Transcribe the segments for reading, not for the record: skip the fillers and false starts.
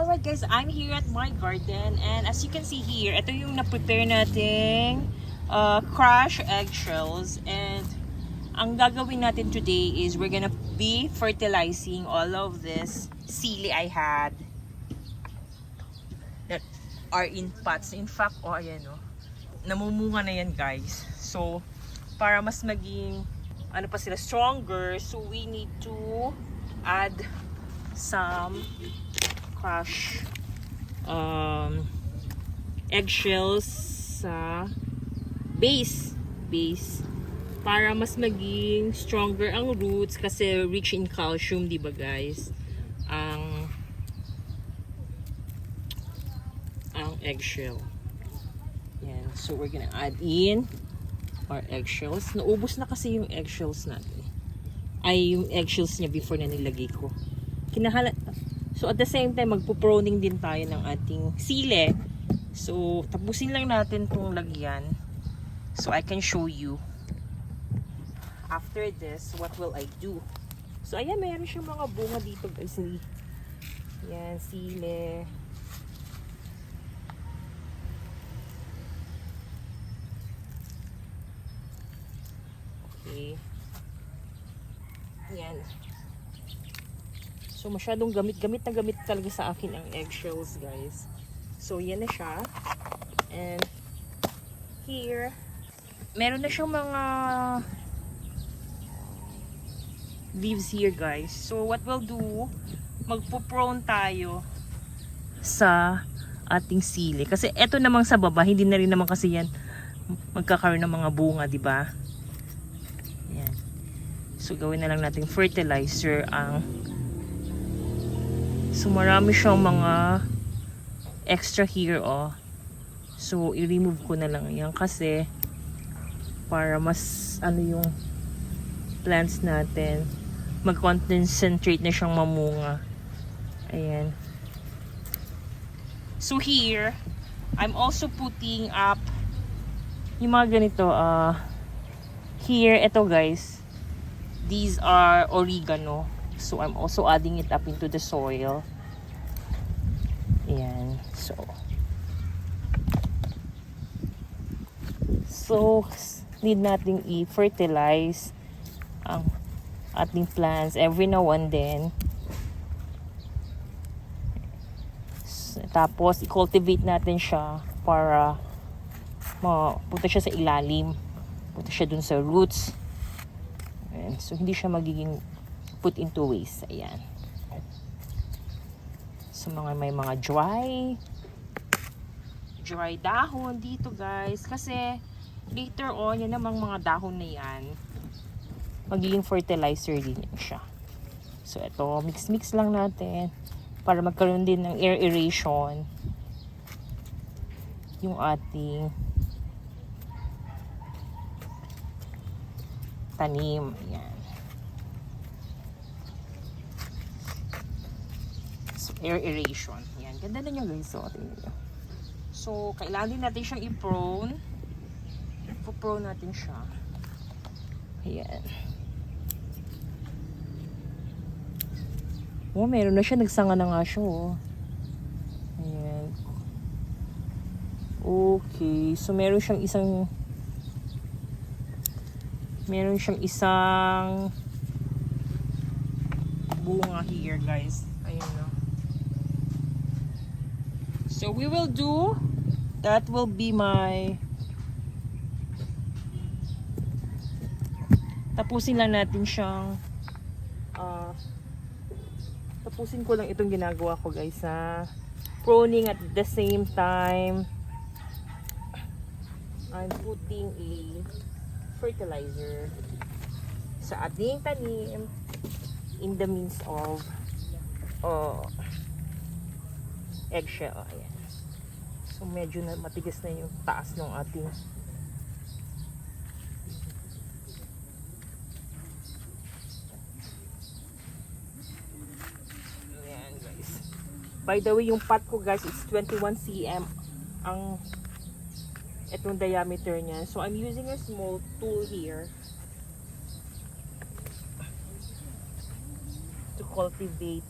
Alright guys, I'm here at my garden and as you can see here, ito yung na-prepare nating crushed eggshells, and ang gagawin natin today is we're gonna be fertilizing all of this sili I had that are in pots. In fact, ayan namumunga na yan guys. So, para mas maging ano pa sila, stronger, so we need to add some crushed eggshells sa base para mas maging stronger ang roots kasi rich in calcium, di ba guys, ang eggshell. Yan, so we're gonna add in our eggshells. Naubos na kasi yung eggshells natin, ay yung eggshells niya before na nilagay ko. So at the same time, magpo-proning din tayo ng ating sili. So tapusin lang natin tong lagyan so I can show you after this what will I do. So ayan, mayroon siyang mga bunga dito guys. Yan, sili. Okay. Yan. So masyadong gamit talaga sa akin ang eggshells guys. So yan na siya. And here, meron na siyang mga leaves here guys. So what we'll do, magpo-prone tayo sa ating sili. Kasi eto namang sa baba, hindi na rin naman kasi yan magkakaroon ng mga bunga, di ba? Yan. So gawin na lang nating fertilizer ang. So marami siyang mga extra here So i-remove ko na lang yan kasi para mas yung plants natin mag-concentrate na siyang mamunga. Ayan. So here I'm also putting up yung mga ganito here, ito guys, these are oregano. So I'm also adding it up into the soil. Ayan. So need nating i-fertilize ang ating plants every now and then. Tapos i-cultivate natin siya para punta siya sa ilalim. Punta siya dun sa roots. Ayan. So hindi siya magiging put into waste. Ayan. So may mga dry dahon dito guys, kasi later on yan namang mga dahon na yan magiging fertilizer din yan siya. So ito, mix lang natin para magkaroon din ng aeration yung ating tanim. Ayan. Aeration. Yan. Ganda na niya guys. So, kailangan din natin siyang i-prone. I-prone natin siya. Ayan. Meron na siya. Nagsanga na nga siya. Ayan. Okay. So, meron siyang isang bunga here guys. Ayan na. So we will do, that will be my, tapusin lang natin siyang tapusin ko lang itong ginagawa ko guys, proning at the same time I'm putting a fertilizer sa ating tanim in the means of eggshell. Ayan. So medyo na matigas na yung taas ng ating ayan guys. By the way, yung pot ko guys is 21 cm ang itong diameter niya. So I'm using a small tool here to cultivate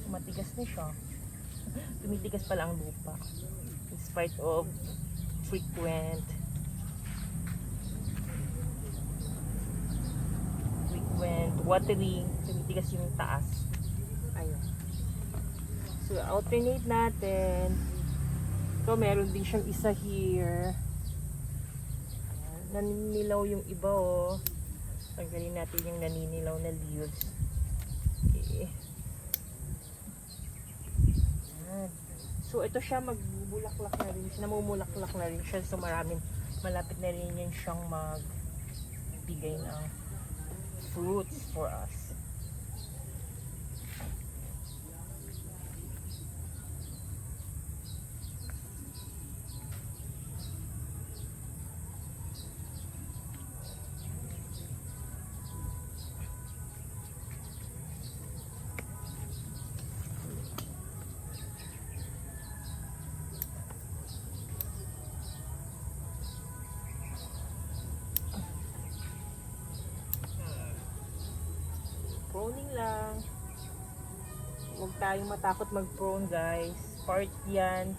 Matigas na siya. Tumitigas pala ang lupa. In spite of frequent watering, tumitigas yung taas. Ayun. So, alternate natin. So, meron din siyang isa here. Ayan. Naninilaw yung iba, oh. Tanggalin natin yung naninilaw na leaves. Okay. Ayan. So, ito siya magbubulaklak na rin. Namumulaklak na rin siya. So, malapit na rin yan siyang magbigay ng fruits for us. Proning lang. Huwag tayong matakot mag-prone, guys. Part yan.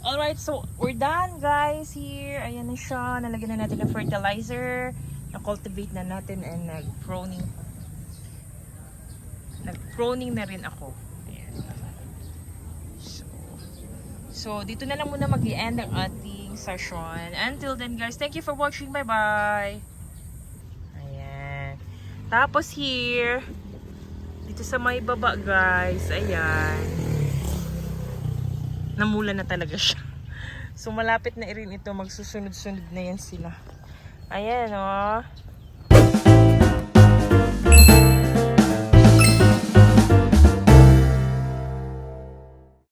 Alright, so we're done, guys, here. Ayan na siya. Nalagyan na natin ng fertilizer. Na-cultivate na natin and nag-proning na rin ako. Ayan. So, dito na lang muna mag-i-end ang ating session. Until then, guys, thank you for watching. Bye-bye! Ayan. Tapos here, dito sa may baba, guys, ayan. Namula na talaga siya. So, malapit na rin ito. Magsusunod-sunod na yan sila. Ayan, oh.